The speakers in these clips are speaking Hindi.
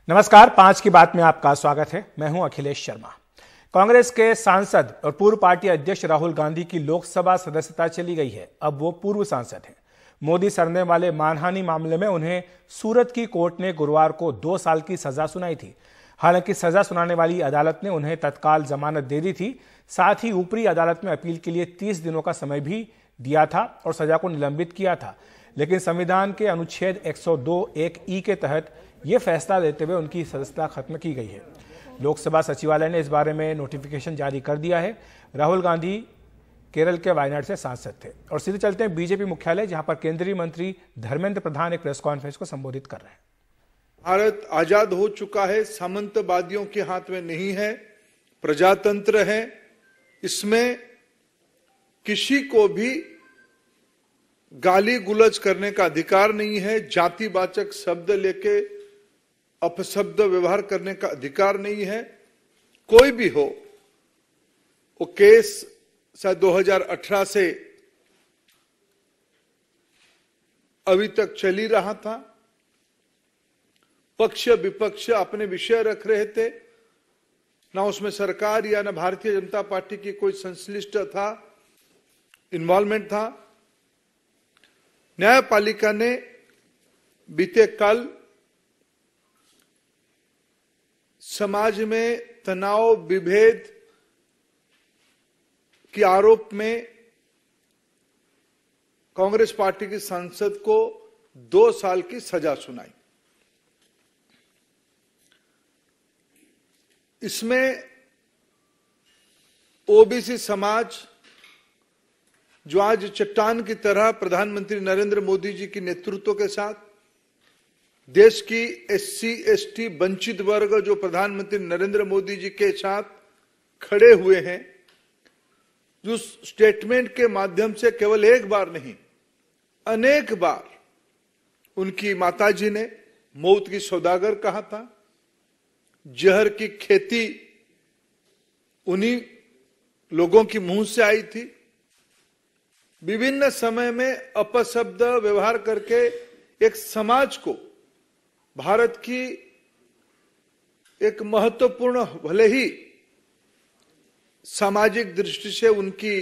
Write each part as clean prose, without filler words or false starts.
नमस्कार, 5 की बात में आपका स्वागत है। मैं हूं अखिलेश शर्मा। कांग्रेस के सांसद और पूर्व पार्टी अध्यक्ष राहुल गांधी की लोकसभा सदस्यता चली गई है। अब वो पूर्व सांसद हैं। मोदी सरने वाले मानहानि मामले में उन्हें सूरत की कोर्ट ने गुरुवार को 2 साल की सजा सुनाई थी। हालांकि सजा सुनाने वाली अदालत ने उन्हें तत्काल जमानत दे दी थी। साथ ही ऊपरी अदालत में अपील के लिए 30 दिनों का समय भी दिया था और सजा को निलंबित किया था। लेकिन संविधान के अनुच्छेद 102(1)(e) के तहत यह फैसला लेते हुए उनकी सदस्यता खत्म की गई है। लोकसभा सचिवालय ने इस बारे में नोटिफिकेशन जारी कर दिया है। राहुल गांधी केरल के वायनाड से सांसद थे। और सीधे चलते हैं बीजेपी मुख्यालय, जहां पर केंद्रीय मंत्री धर्मेंद्र प्रधान एक प्रेस कॉन्फ्रेंस को संबोधित कर रहे हैं। भारत आजाद हो चुका है, सामंतवादियों के हाथ में नहीं है, प्रजातंत्र है। इसमें किसी को भी गाली गुलज करने का अधिकार नहीं है। जातिवाचक शब्द लेके अपशब्द व्यवहार करने का अधिकार नहीं है। कोई भी हो, वो केस शायद 2018 से अभी तक चल ही रहा था। पक्ष विपक्ष अपने विषय रख रहे थे, ना उसमें सरकार या ना भारतीय जनता पार्टी की कोई संश्लिष्ट था, इन्वॉल्वमेंट था। न्यायपालिका ने बीते कल समाज में तनाव विभेद के आरोप में कांग्रेस पार्टी की सांसद को 2 साल की सजा सुनाई। इसमें ओबीसी समाज, जो आज चट्टान की तरह प्रधानमंत्री नरेंद्र मोदी जी के नेतृत्व के साथ, देश की एससी एसटी वंचित वर्ग जो प्रधानमंत्री नरेंद्र मोदी जी के साथ खड़े हुए हैं, जो स्टेटमेंट के माध्यम से केवल एक बार नहीं अनेक बार उनकी माताजी ने मौत की सौदागर कहा था। जहर की खेती उन्हीं लोगों की मुंह से आई थी। विभिन्न समय में अपशब्द व्यवहार करके एक समाज को, भारत की एक महत्वपूर्ण, भले ही सामाजिक दृष्टि से उनकी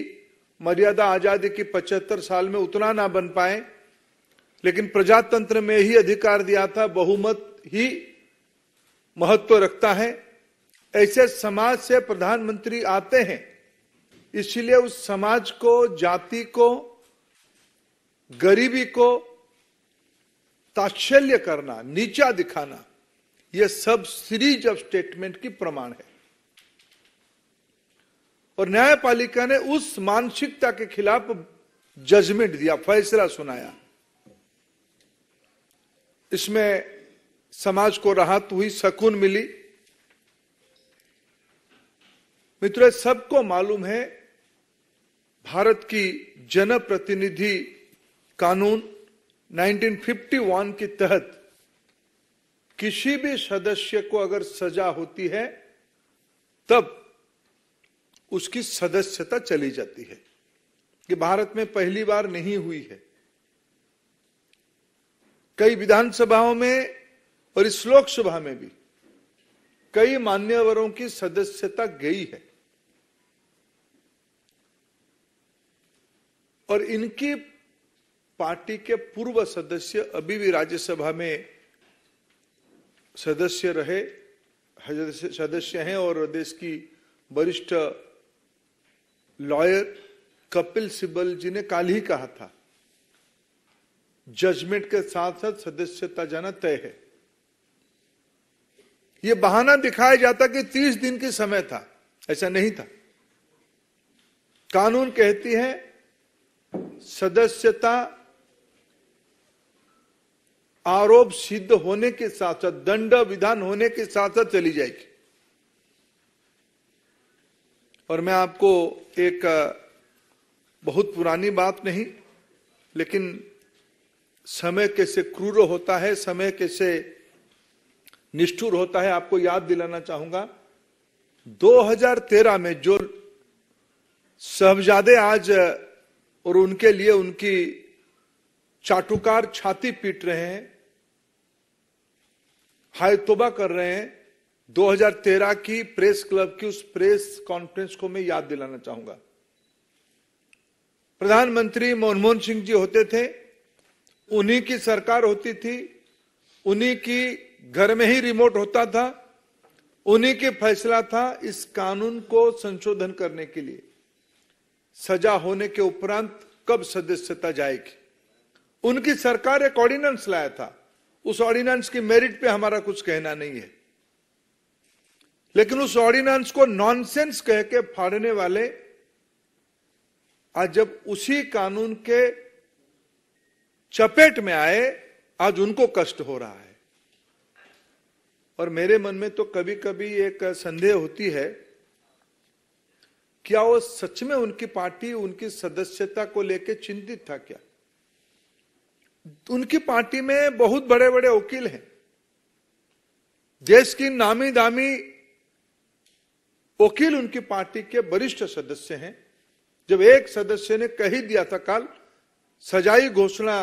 मर्यादा आजादी की 75 साल में उतना ना बन पाए, लेकिन प्रजातंत्र में ही अधिकार दिया था, बहुमत ही महत्व रखता है। ऐसे समाज से प्रधानमंत्री आते हैं, इसलिए उस समाज को, जाति को, गरीबी को ताच्छल्य करना, नीचा दिखाना, यह सब सीरीज ऑफ स्टेटमेंट की प्रमाण है। और न्यायपालिका ने उस मानसिकता के खिलाफ जजमेंट दिया, फैसला सुनाया। इसमें समाज को राहत हुई, सुकून मिली। मित्रों, सबको मालूम है भारत की जनप्रतिनिधि कानून 1951 के तहत किसी भी सदस्य को अगर सजा होती है तब उसकी सदस्यता चली जाती है। कि भारत में पहली बार नहीं हुई है। कई विधानसभाओं में और इस लोकसभा में भी कई मान्यवरों की सदस्यता गई है और इनकी पार्टी के पूर्व सदस्य अभी भी राज्यसभा में सदस्य रहे, सदस्य हैं। और देश की वरिष्ठ लॉयर कपिल सिब्बल जी ने कल ही कहा था, जजमेंट के साथ साथ सदस्यता जाना तय है। यह बहाना दिखाया जाता कि 30 दिन की समय था, ऐसा नहीं था। कानून कहती है सदस्यता आरोप सिद्ध होने के साथ साथ, दंड विधान होने के साथ साथ चली जाएगी। और मैं आपको एक बहुत पुरानी बात नहीं, लेकिन समय कैसे क्रूर होता है, समय कैसे निष्ठुर होता है, आपको याद दिलाना चाहूंगा। 2013 में जो साहबजादे आज और उनके लिए उनकी चाटुकार छाती पीट रहे हैं, हाय तौबा कर रहे हैं। 2013 की प्रेस क्लब की उस प्रेस कॉन्फ्रेंस को मैं याद दिलाना चाहूंगा। प्रधानमंत्री मनमोहन सिंह जी होते थे, उन्हीं की सरकार होती थी, उन्हीं की घर में ही रिमोट होता था, उन्हीं के फैसला था इस कानून को संशोधन करने के लिए। सजा होने के उपरांत कब सदस्यता जाएगी, उनकी सरकार एक ऑर्डिनेंस लाया था। उस ऑर्डिनेंस की मेरिट पे हमारा कुछ कहना नहीं है, लेकिन उस ऑर्डिनेंस को नॉनसेंस कह के फाड़ने वाले आज जब उसी कानून के चपेट में आए, आज उनको कष्ट हो रहा है। और मेरे मन में तो कभी कभी एक संदेह होती है, क्या वो सच में उनकी पार्टी उनकी सदस्यता को लेकर चिंतित था क्या? उनकी पार्टी में बहुत बड़े बड़े वकील हैं, देश की नामी दामी वकील उनकी पार्टी के वरिष्ठ सदस्य हैं। जब एक सदस्य ने कह ही दिया था कल सजाई घोषणा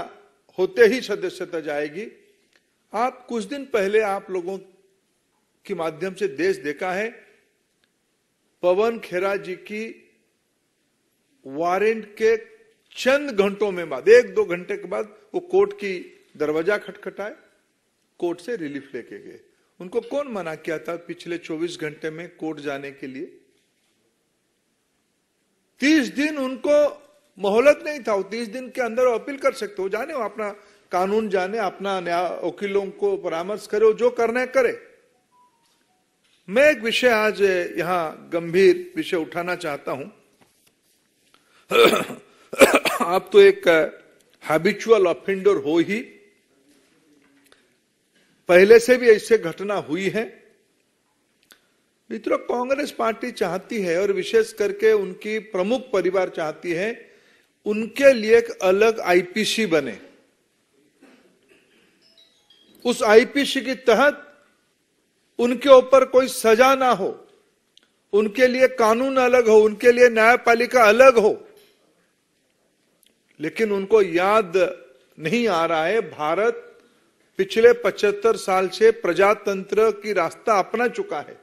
होते ही सदस्यता जाएगी। आप कुछ दिन पहले आप लोगों के माध्यम से देश देखा है, पवन खेरा जी की वारंट के चंद घंटों में बाद, 1-2 घंटे के बाद वो कोर्ट की दरवाजा खटखटाए, कोर्ट से रिलीफ लेके गए। उनको कौन मना किया था पिछले 24 घंटे में कोर्ट जाने के लिए? 30 दिन उनको मोहलत नहीं था। 30 दिन के अंदर अपील कर सकते हो, जाने वो अपना कानून जाने, अपना न्याय वकीलों को परामर्श करे, वो जो करना है करे। मैं एक विषय आज यहां गंभीर विषय उठाना चाहता हूं। आप तो एक हैबिचुअल ऑफेंडर हो ही, पहले से भी ऐसे घटना हुई है। मित्रों, कांग्रेस पार्टी चाहती है और विशेष करके उनकी प्रमुख परिवार चाहती है उनके लिए एक अलग आईपीसी बने। उस आईपीसी के तहत उनके ऊपर कोई सजा ना हो, उनके लिए कानून अलग हो, उनके लिए न्यायपालिका अलग हो। लेकिन उनको याद नहीं आ रहा है, भारत पिछले 75 साल से प्रजातंत्र की रास्ता अपना चुका है।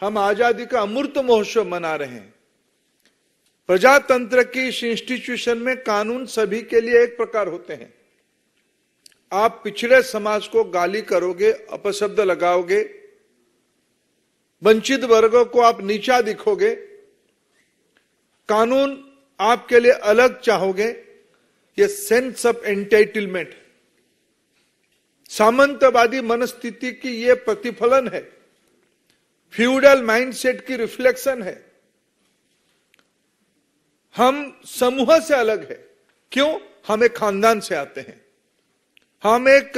हम आजादी का अमृत महोत्सव मना रहे हैं। प्रजातंत्र की इस इंस्टीट्यूशन में कानून सभी के लिए एक प्रकार होते हैं। आप पिछड़े समाज को गाली करोगे, अपशब्द लगाओगे, वंचित वर्गों को आप नीचा दिखोगे, कानून आपके लिए अलग चाहोगे, ये सेंस ऑफ एंटाइटलमेंट, सामंतवादी मनस्थिति की ये प्रतिफलन है, फ्यूडल माइंडसेट की रिफ्लेक्शन है। हम समूह से अलग है। क्यों? हम एक खानदान से आते हैं, हम एक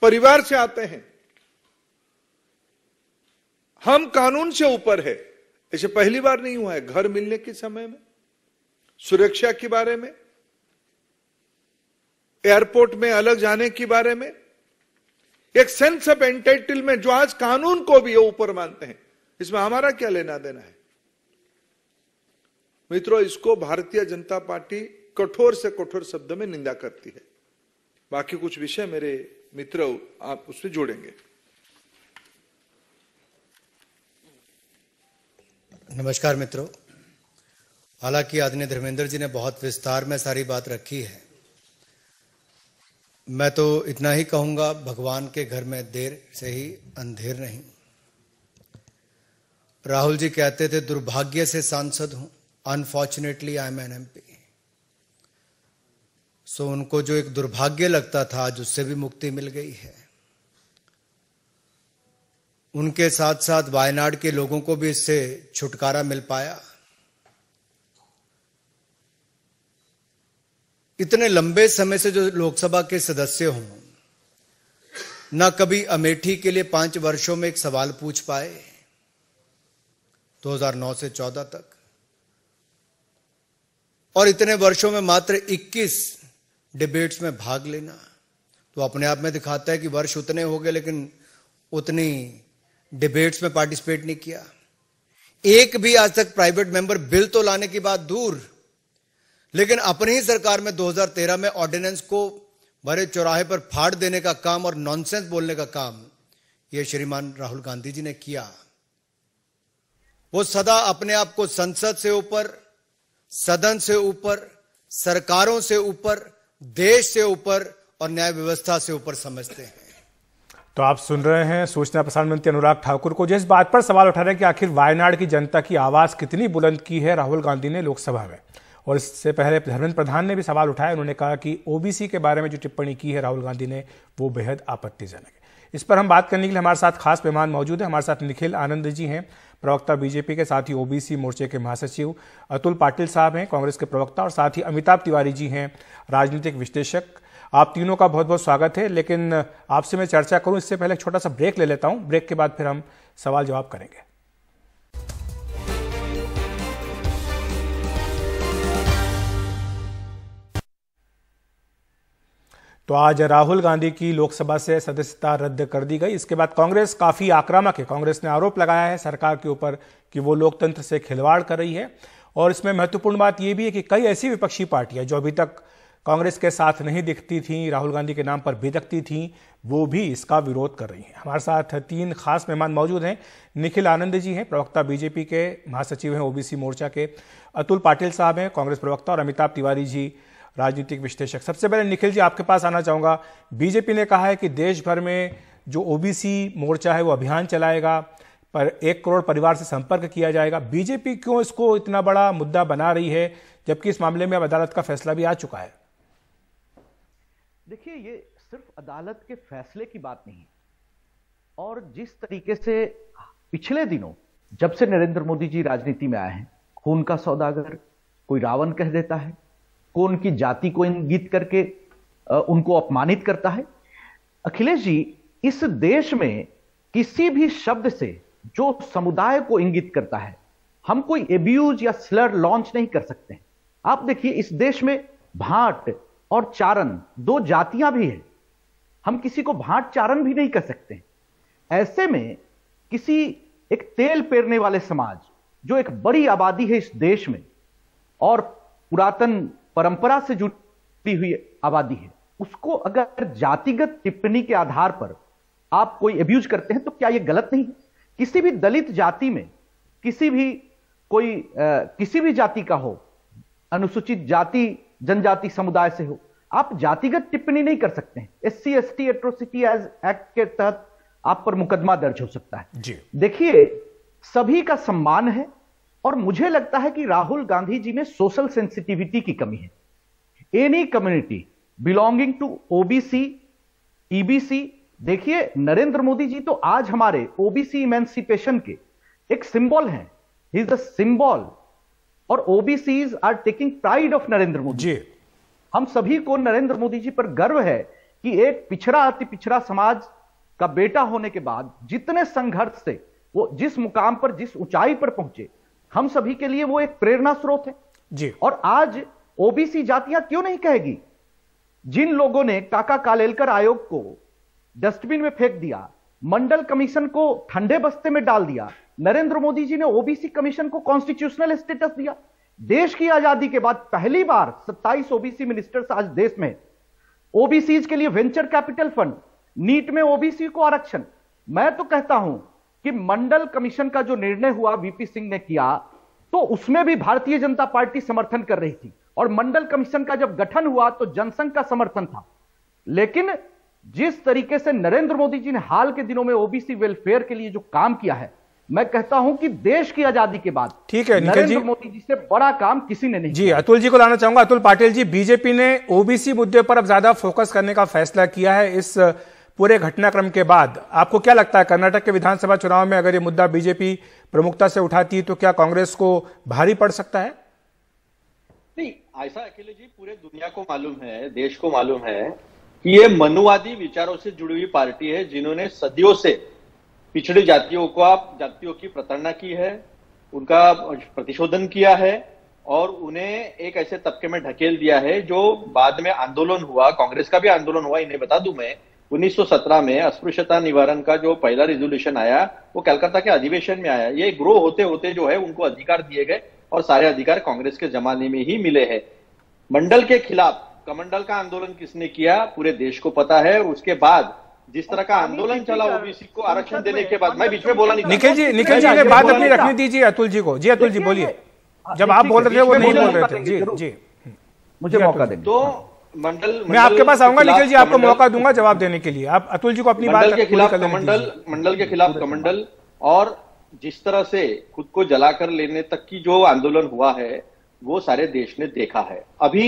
परिवार से आते हैं, हम कानून से ऊपर है। ऐसे पहली बार नहीं हुआ है। घर मिलने के समय में, सुरक्षा के बारे में, एयरपोर्ट में अलग जाने के बारे में, एक सेंस ऑफ एंटाइटलमेंट जो आज कानून को भी ऊपर मानते हैं, इसमें हमारा क्या लेना देना है? मित्रों, इसको भारतीय जनता पार्टी कठोर से कठोर शब्द में निंदा करती है। बाकी कुछ विषय मेरे मित्र आप उसमें जोड़ेंगे। नमस्कार मित्रों, हालांकि आदरणीय धर्मेंद्र जी ने बहुत विस्तार में सारी बात रखी है। मैं तो इतना ही कहूंगा, भगवान के घर में देर से ही अंधेर नहीं। राहुल जी कहते थे दुर्भाग्य से सांसद हूं, unfortunately I am an MP. So उनको जो एक दुर्भाग्य लगता था, आज उससे भी मुक्ति मिल गई है। उनके साथ साथ वायनाड के लोगों को भी इससे छुटकारा मिल पाया। इतने लंबे समय से जो लोकसभा के सदस्य हों, ना कभी अमेठी के लिए 5 वर्षों में एक सवाल पूछ पाए, 2009 से 14 तक, और इतने वर्षों में मात्र 21 डिबेट्स में भाग लेना, तो अपने आप में दिखाता है कि वर्ष उतने हो गए लेकिन उतनी डिबेट्स में पार्टिसिपेट नहीं किया। एक भी आज तक प्राइवेट मेंबर बिल तो लाने की बात दूर, लेकिन अपनी ही सरकार में 2013 में ऑर्डिनेंस को बड़े चौराहे पर फाड़ देने का काम और नॉनसेंस बोलने का काम ये श्रीमान राहुल गांधी जी ने किया। वो सदा अपने आप को संसद से ऊपर, सदन से ऊपर, सरकारों से ऊपर, देश से ऊपर और न्याय व्यवस्था से ऊपर समझते हैं। तो आप सुन रहे हैं सूचना प्रसारण मंत्री अनुराग ठाकुर को, जिस बात पर सवाल उठा रहे हैं कि आखिर वायनाड की जनता की आवाज कितनी बुलंद की है राहुल गांधी ने लोकसभा में। और इससे पहले धर्मेंद्र प्रधान ने भी सवाल उठाया। उन्होंने कहा कि ओबीसी के बारे में जो टिप्पणी की है राहुल गांधी ने वो बेहद आपत्तिजनक है। इस पर हम बात करने के लिए हमारे साथ खास मेहमान मौजूद है। हमारे साथ निखिल आनंद जी हैं, प्रवक्ता बीजेपी के, साथ ही ओबीसी मोर्चे के महासचिव। अतुल पाटिल साहब हैं, कांग्रेस के प्रवक्ता, और साथ ही अमिताभ तिवारी जी हैं, राजनीतिक विश्लेषक। आप तीनों का बहुत बहुत स्वागत है। लेकिन आपसे मैं चर्चा करूं इससे पहले एक छोटा सा ब्रेक ले लेता हूं। ब्रेक के बाद फिर हम सवाल जवाब करेंगे। तो आज राहुल गांधी की लोकसभा से सदस्यता रद्द कर दी गई। इसके बाद कांग्रेस काफी आक्रामक है। कांग्रेस ने आरोप लगाया है सरकार के ऊपर कि वो लोकतंत्र से खिलवाड़ कर रही है। और इसमें महत्वपूर्ण बात यह भी है कि कई ऐसी विपक्षी पार्टियां जो अभी तक कांग्रेस के साथ नहीं दिखती थीं, राहुल गांधी के नाम पर बिदकती थीं, वो भी इसका विरोध कर रही हैं। हमारे साथ तीन खास मेहमान मौजूद हैं। निखिल आनंद जी हैं, प्रवक्ता बीजेपी के, महासचिव हैं ओबीसी मोर्चा के। अतुल पाटिल साहब हैं, कांग्रेस प्रवक्ता, और अमिताभ तिवारी जी, राजनीतिक विश्लेषक। सबसे पहले निखिल जी, आपके पास आना चाहूंगा। बीजेपी ने कहा है कि देश भर में जो ओबीसी मोर्चा है वो अभियान चलाएगा, पर 1 करोड़ परिवार से संपर्क किया जाएगा। बीजेपी क्यों इसको इतना बड़ा मुद्दा बना रही है, जबकि इस मामले में अब अदालत का फैसला भी आ चुका है? देखिए, ये सिर्फ अदालत के फैसले की बात नहीं, और जिस तरीके से पिछले दिनों जब से नरेंद्र मोदी जी राजनीति में आए हैं, खून का सौदागर कोई रावण कह देता है, कोई उनकी जाति को इंगित करके उनको अपमानित करता है। अखिलेश जी, इस देश में किसी भी शब्द से जो समुदाय को इंगित करता है, हम कोई एब्यूज या स्लर लॉन्च नहीं कर सकते। आप देखिए, इस देश में भाट और चारण 2 जातियां भी हैं। हम किसी को भाट चारण भी नहीं कर सकते। ऐसे में किसी एक तेल पेरने वाले समाज, जो एक बड़ी आबादी है इस देश में और पुरातन परंपरा से जुड़ी हुई आबादी है, उसको अगर जातिगत टिप्पणी के आधार पर आप कोई एब्यूज करते हैं तो क्या यह गलत नहीं है? किसी भी दलित जाति में किसी भी जाति का हो, अनुसूचित जाति जनजाति समुदाय से हो, आप जातिगत टिप्पणी नहीं कर सकते हैं। SC ST एट्रोसिटी एक्ट के तहत आप पर मुकदमा दर्ज हो सकता है जी। देखिए, सभी का सम्मान है, और मुझे लगता है कि राहुल गांधी जी में सोशल सेंसिटिविटी की कमी है। Any community belonging to OBC, EBC, देखिए नरेंद्र मोदी जी तो आज हमारे ओबीसी इमेंसिपेशन के एक सिंबल हैं। ही इज द सिंबल, और OBCs are taking pride of Narendra Modi ji. हम सभी को नरेंद्र मोदी जी पर गर्व है कि एक पिछड़ा अति पिछड़ा समाज का बेटा होने के बाद जितने संघर्ष से वो जिस मुकाम पर, जिस ऊंचाई पर पहुंचे, हम सभी के लिए वो एक प्रेरणा स्रोत है जी। और आज ओबीसी जातियां क्यों नहीं कहेगी? जिन लोगों ने काका कालेलकर आयोग को डस्टबिन में फेंक दिया, मंडल कमीशन को ठंडे बस्ते में डाल दिया, नरेंद्र मोदी जी ने ओबीसी कमीशन को कॉन्स्टिट्यूशनल स्टेटस दिया। देश की आजादी के बाद पहली बार 27 ओबीसी मिनिस्टर्स आज देश में। ओबीसीज के लिए वेंचर कैपिटल फंड, नीट में ओबीसी को आरक्षण। मैं तो कहता हूं कि मंडल कमीशन का जो निर्णय हुआ वीपी सिंह ने किया, तो उसमें भी भारतीय जनता पार्टी समर्थन कर रही थी, और मंडल कमीशन का जब गठन हुआ तो जनसंघ का समर्थन था। लेकिन जिस तरीके से नरेंद्र मोदी जी ने हाल के दिनों में ओबीसी वेलफेयर के लिए जो काम किया है, मैं कहता हूं कि देश की आजादी के बाद ठीक है नरेंद्र मोदी जी से बड़ा काम किसी ने नहीं जी। अतुल जी को लाना चाहूंगा। अतुल पाटिल जी, बीजेपी ने ओबीसी मुद्दे पर अब ज्यादा फोकस करने का फैसला किया है इस पूरे घटनाक्रम के बाद। आपको क्या लगता है, कर्नाटक के विधानसभा चुनाव में अगर ये मुद्दा बीजेपी प्रमुखता से उठाती है तो क्या कांग्रेस को भारी पड़ सकता है? नहीं, ऐसा अखिलेश जी पूरे दुनिया को मालूम है, देश को मालूम है कि ये मनुवादी विचारों से जुड़ी हुई पार्टी है, जिन्होंने सदियों से पिछड़ी जातियों की प्रताड़ना की है, उनका प्रतिशोधन किया है, और उन्हें एक ऐसे तबके में ढकेल दिया है जो बाद में आंदोलन हुआ, कांग्रेस का भी आंदोलन हुआ। इन्हें बता दूं मैं, 1917 में अस्पृश्यता निवारण का जो पहला रेजोल्यूशन आया वो कलकत्ता के अधिवेशन में आया। ये ग्रो होते होते जो है उनको अधिकार दिए गए, और सारे अधिकार कांग्रेस के जमाने में ही मिले हैं। मंडल के खिलाफ कमंडल का आंदोलन किसने किया पूरे देश को पता है, और उसके बाद जिस तरह का आंदोलन चला ओबीसी को आरक्षण देने के बाद, मैं बीच में बोला नहीं। निखिल जी ने बात अपनी रखनी दीजिए अतुल जी को। जी अतुल जी बोलिए, जब आप बोल रहे थे वो नहीं बोल रहे थे। जी जी मुझे मौका दें। तो मंडल मैं आपके पास आऊंगा निखिल जी, आपको मौका दूंगा जवाब देने के लिए। आप अतुल जी को अपनी बात के खिलाफ मंडल के खिलाफ कमंडल और जिस तरह से खुद को जलाकर लेने तक की जो आंदोलन हुआ है वो सारे देश ने देखा है। अभी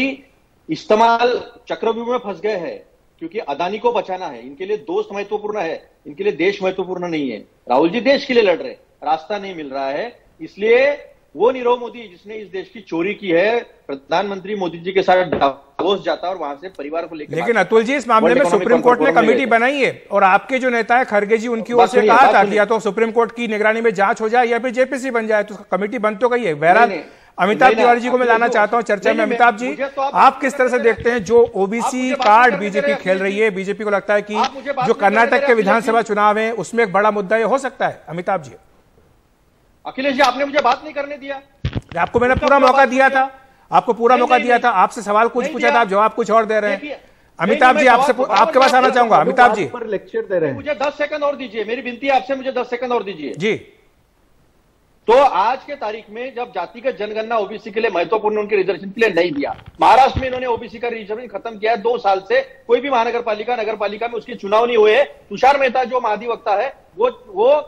इस्तेमाल चक्रव्यूह में फंस गए हैं क्योंकि अदानी को बचाना है। इनके लिए दोस्त महत्वपूर्ण है, इनके लिए देश महत्वपूर्ण नहीं है। राहुल जी देश के लिए लड़ रहे, रास्ता नहीं मिल रहा है, इसलिए वो नीरव मोदी जिसने इस देश की चोरी की है, प्रधानमंत्री मोदी जी के साथ डावोस जाता है और वहां से परिवार को लेकर। लेकिन अतुल जी इस मामले में सुप्रीम कोर्ट ने कमेटी बनाई है और आपके जो नेता है खड़गे जी उनकी ओर से कहा था कि या तो सुप्रीम कोर्ट की निगरानी में जांच हो जाए या फिर जेपीसी बन जाए। तो कमेटी बन तो गई है। बहरहाल अमिताभ तिवारी जी को मैं लाना चाहता हूं चर्चा में। अमिताभ जी, आप किस तरह से देखते हैं जो ओबीसी कार्ड बीजेपी खेल रही है? बीजेपी को लगता है कि जो कर्नाटक के विधानसभा चुनाव है उसमें एक बड़ा मुद्दा ये हो सकता है। अमिताभ जी, अखिलेश जी आपने मुझे बात नहीं करने दिया। आपको मैंने पूरा मौका दिया था, आपको पूरा मौका दिया था। आपसे सवाल कुछ पूछा था, आप जवाब कुछ और दे रहे हैं। अमिताभ जी आपके पास आना चाहूंगा। अमिताभ जी लेक्चर दे रहे हैं, मुझे 10 सेकंड और दीजिए। मेरी विनती है आपसे, मुझे 10 सेकंड और दीजिए जी। तो आज के तारीख में जब जातिगत जनगणना ओबीसी के लिए महत्वपूर्ण, उनके रिजर्वेशन के लिए नहीं दिया। महाराष्ट्र में इन्होंने ओबीसी का रिजर्वेशन खत्म किया है। 2 साल से कोई भी महानगरपालिका नगरपालिका में उसके चुनाव नहीं हुए। तुषार मेहता जो महाधिवक्ता है वो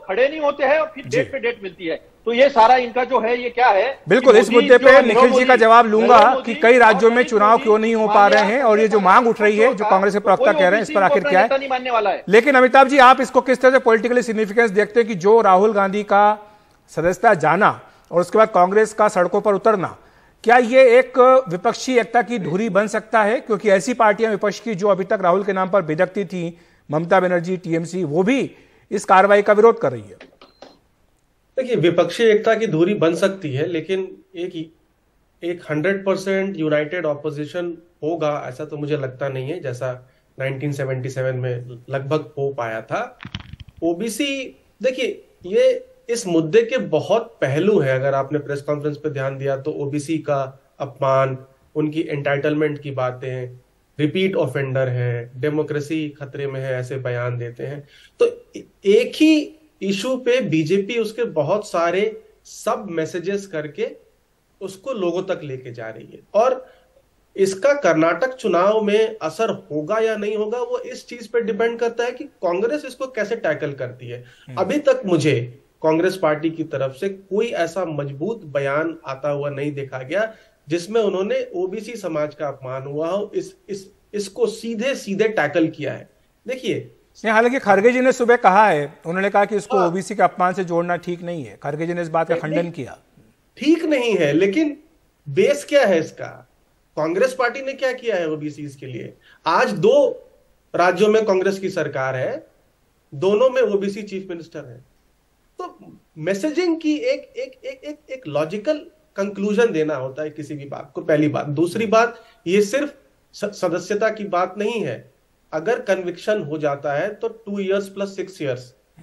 खड़े नहीं होते हैं और फिर डेट पे डेट मिलती है। तो ये सारा इनका जो है ये क्या है? बिल्कुल, इस मुद्दे पे निखिल जी का जवाब लूंगा कि कई राज्यों में चुनाव क्यों नहीं हो पा रहे हैं और ये जो मांग उठ रही है जो कांग्रेस के प्रवक्ता कह रहे हैं इस पर आखिर क्या है नहीं मानने वाला है। लेकिन अमिताभ जी आप इसको किस तरह से पॉलिटिकली सिग्निफिकेंस देखते हैं कि जो राहुल गांधी का सदस्यता जाना और उसके बाद कांग्रेस का सड़कों पर उतरना, क्या ये एक विपक्षी एकता की धुरी बन सकता है? क्योंकि ऐसी पार्टियां विपक्ष की जो अभी तक राहुल के नाम पर बिदकती थी, ममता बनर्जी, टीएमसी, वो भी इस कार्रवाई का विरोध कर रही है। देखिए, विपक्षी एकता की धुरी बन सकती है लेकिन एक 100% यूनाइटेड ऑपोजिशन होगा ऐसा तो मुझे लगता नहीं है, जैसा 1977 में लगभग हो पाया था। ओबीसी, देखिए ये इस मुद्दे के बहुत पहलू हैं। अगर आपने प्रेस कॉन्फ्रेंस पे ध्यान दिया तो ओबीसी का अपमान, उनकी एंटाइटलमेंट की बातें, रिपीट ऑफेंडर है, डेमोक्रेसी खतरे में है, ऐसे बयान देते हैं। तो एक ही इशू पे बीजेपी उसके बहुत सारे सब मैसेजेस करके उसको लोगों तक लेके जा रही है और इसका कर्नाटक चुनाव में असर होगा या नहीं होगा वो इस चीज पे डिपेंड करता है कि कांग्रेस इसको कैसे टैकल करती है। अभी तक मुझे कांग्रेस पार्टी की तरफ से कोई ऐसा मजबूत बयान आता हुआ नहीं देखा गया जिसमें उन्होंने ओबीसी समाज का अपमान हुआ हो, इसको सीधे सीधे टैकल किया है। देखिए, हालांकि खड़गे जी ने सुबह कहा है, उन्होंने कहा कि इसको ओबीसी के अपमान से जोड़ना ठीक नहीं है। खड़गे जी ने इस बात का खंडन किया। ठीक नहीं है, लेकिन बेस क्या है इसका? कांग्रेस पार्टी ने क्या किया है ओबीसी के लिए? आज 2 राज्यों में कांग्रेस की सरकार है, दोनों में ओबीसी चीफ मिनिस्टर है। तो मैसेजिंग की एक लॉजिकल कंक्लूजन देना होता है किसी भी बात को, पहली बात। दूसरी बात, ये सिर्फ सदस्यता की बात नहीं है। अगर कन्विक्शन हो जाता है तो 2 years + 6 years,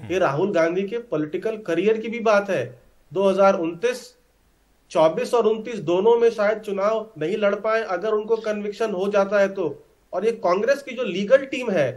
ये राहुल गांधी के पॉलिटिकल करियर की भी बात है। 2029, 24 और 29 दोनों में शायद चुनाव नहीं लड़ पाए अगर उनको कन्विक्शन हो जाता है तो। और ये कांग्रेस की जो लीगल टीम है,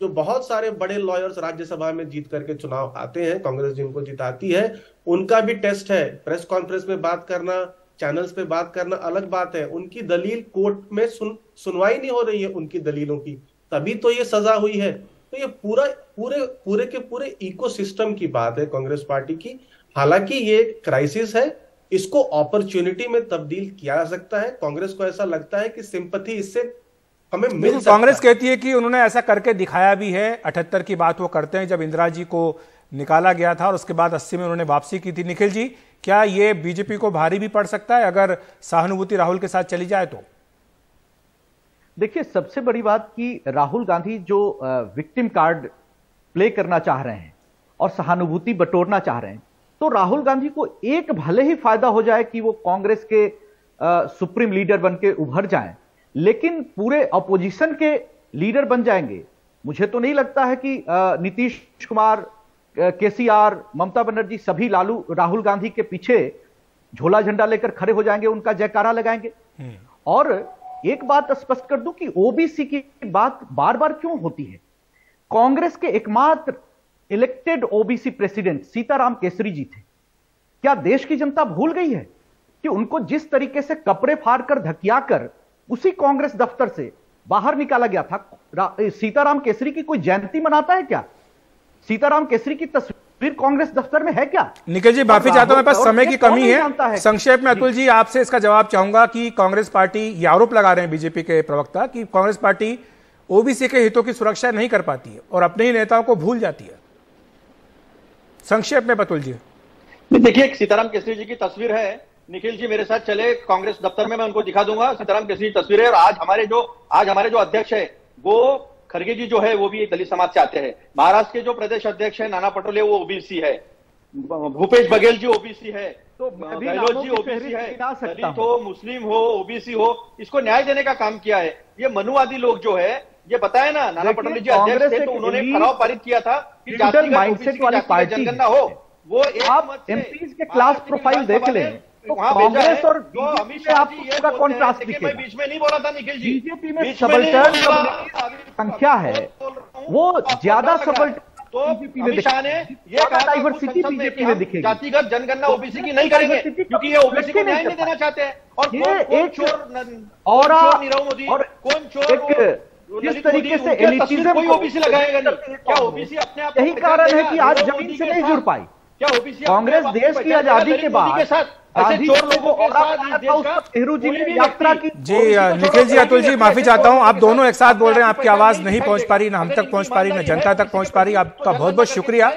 जो बहुत सारे बड़े लॉयर्स राज्यसभा में जीत करके चुनाव आते हैं, कांग्रेस जिनको जिताती है, उनका भी टेस्ट है। प्रेस कॉन्फ्रेंस में बात करना, चैनल्स पे बात करना अलग बात है। उनकी दलील कोर्ट में सुनवाई नहीं हो रही है उनकी दलीलों की, तभी तो ये सजा हुई है। तो ये पूरे के पूरे इकोसिस्टम की बात है कांग्रेस पार्टी की। हालांकि ये क्राइसिस है, इसको अपॉर्चुनिटी में तब्दील किया जा सकता है। कांग्रेस को ऐसा लगता है कि सिंपैथी इससे हमें मिल सकता है। कांग्रेस कहती है कि उन्होंने ऐसा करके दिखाया भी है। 78 की बात वो करते हैं जब इंदिरा जी को निकाला गया था और उसके बाद 80 में उन्होंने वापसी की थी। निखिल जी, क्या ये बीजेपी को भारी भी पड़ सकता है अगर सहानुभूति राहुल के साथ चली जाए तो? देखिए, सबसे बड़ी बात कि राहुल गांधी जो विक्टिम कार्ड प्ले करना चाह रहे हैं और सहानुभूति बटोरना चाह रहे हैं, तो राहुल गांधी को एक भले ही फायदा हो जाए कि वो कांग्रेस के सुप्रीम लीडर बन के उभर जाएं, लेकिन पूरे अपोजिशन के लीडर बन जाएंगे। मुझे तो नहीं लगता है कि नीतीश कुमार, केसीआर, ममता बनर्जी सभी राहुल गांधी के पीछे झोला झंडा लेकर खड़े हो जाएंगे, उनका जयकारा लगाएंगे। और एक बात स्पष्ट कर दूं कि ओबीसी की बात बार बार क्यों होती है। कांग्रेस के एकमात्र elected OBC president Sitaram Kesri ji थे। क्या देश की जनता भूल गई है कि उनको जिस तरीके से कपड़े फाड़कर धकियाकर उसी कांग्रेस दफ्तर से बाहर निकाला गया था? सीताराम केसरी की कोई जयंती मनाता है क्या? सीताराम केसरी की तस्वीर कांग्रेस दफ्तर में है क्या? निखिल जी, माफी चाहता हूं, मेरे पास समय की कमी है। संक्षेप में अतुल जी आपसे इसका जवाब चाहूंगा कि कांग्रेस पार्टी ये आरोप लगा रहे हैं बीजेपी के प्रवक्ता कि कांग्रेस पार्टी ओबीसी के हितों की सुरक्षा नहीं कर पाती है और अपने ही नेताओं को भूल जाती है। संक्षेप में अतुल जी। देखिए, सीताराम केसरी जी की तस्वीर है। निखिल जी मेरे साथ चले कांग्रेस दफ्तर में, मैं उनको दिखा दूंगा। सीताराम केसरी की तस्वीर है। और आज हमारे जो अध्यक्ष है वो खड़गे जी जो है वो भी दलित समाज से आते हैं। महाराष्ट्र के जो प्रदेश अध्यक्ष है नाना पटोले वो ओबीसी है। भूपेश बघेल जी ओबीसी है। तो गहलोत जी ओबीसी है। दलित हो, मुस्लिम हो, ओबीसी हो, इसको न्याय देने का काम किया है। ये मनुवादी लोग जो है, ये बताया ना, नाना पटोले जी अध्यक्ष थे तो उन्होंने ठराव पारित किया था कि जातिगत जनगणना हो। वो आप एमपीज के क्लास प्रोफाइल देख लें तो कांग्रेस और बीजेपी में आपको का कॉन्ट्रास्ट दिखेगा। बीच में नहीं बोला था निखिल जी। बीजेपी में सबल्टर्न संख्या है, वो ज्यादा सबल्टर्न बीजेपी में दिखेगा। ये डाइवर्सिटी बीजेपी में दिखेगी। जातिगत जनगणना ओबीसी की नहीं करेंगे क्योंकि ये ओबीसी को न्याय नहीं देना चाहते हैं। और ये एक और नीरव मोदी और कौन चोर जिस तरीके से एलिटिज्म कोई ओबीसी लगाएगा नहीं। क्या ओबीसी अपने आप यही कारण है कि आज जमीन से नहीं जुड़ पाई। क्या ओबीसी कांग्रेस देश की आजादी के बाद ऐसे चोर लोगों के साथ नेहरू जी ने यात्रा की। जी निखिल जी, अतुल जी माफी चाहता हूं, आप दोनों एक साथ बोल रहे हैं, आपकी आवाज नहीं पहुंच पा रही, ना हम तक पहुंच पा रही, ना जनता तक पहुंच पा रही। आपका बहुत बहुत शुक्रिया।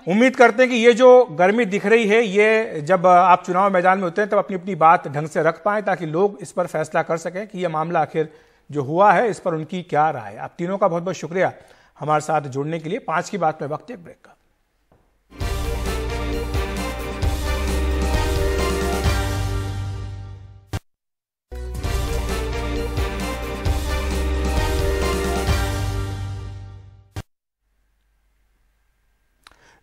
उम्मीद करते हैं कि ये जो गर्मी दिख रही है ये जब आप चुनाव मैदान में होते हैं तब अपनी अपनी बात ढंग से रख पाएं ताकि लोग इस पर फैसला कर सकें कि यह मामला आखिर जो हुआ है इस पर उनकी क्या राय है। आप तीनों का बहुत बहुत शुक्रिया हमारे साथ जुड़ने के लिए। 5 की बात में वक्त एक ब्रेक का।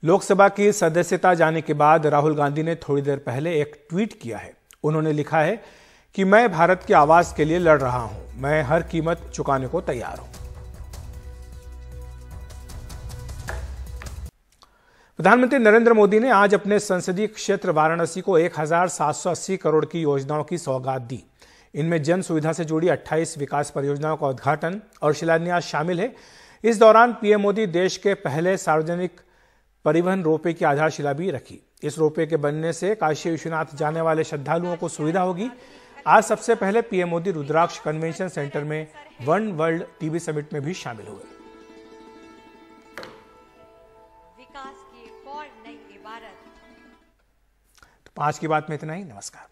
लोकसभा की सदस्यता जाने के बाद राहुल गांधी ने थोड़ी देर पहले एक ट्वीट किया है। उन्होंने लिखा है कि मैं भारत की आवाज के लिए लड़ रहा हूं, मैं हर कीमत चुकाने को तैयार हूं। प्रधानमंत्री नरेंद्र मोदी ने आज अपने संसदीय क्षेत्र वाराणसी को 1780 करोड़ की योजनाओं की सौगात दी। इनमें जन सुविधा से जुड़ी 28 विकास परियोजनाओं का उद्घाटन और शिलान्यास शामिल है। इस दौरान पीएम मोदी देश के पहले सार्वजनिक परिवहन रोपवे की आधारशिला भी रखी। इस रोपवे के बनने से काशी विश्वनाथ जाने वाले श्रद्धालुओं को सुविधा होगी। आज सबसे पहले पीएम मोदी रुद्राक्ष कन्वेंशन सेंटर में वन वर्ल्ड टीबी समिट में भी शामिल हुए। विकास की एक और नई इबारत। तो 5 की बात में इतना ही। नमस्कार।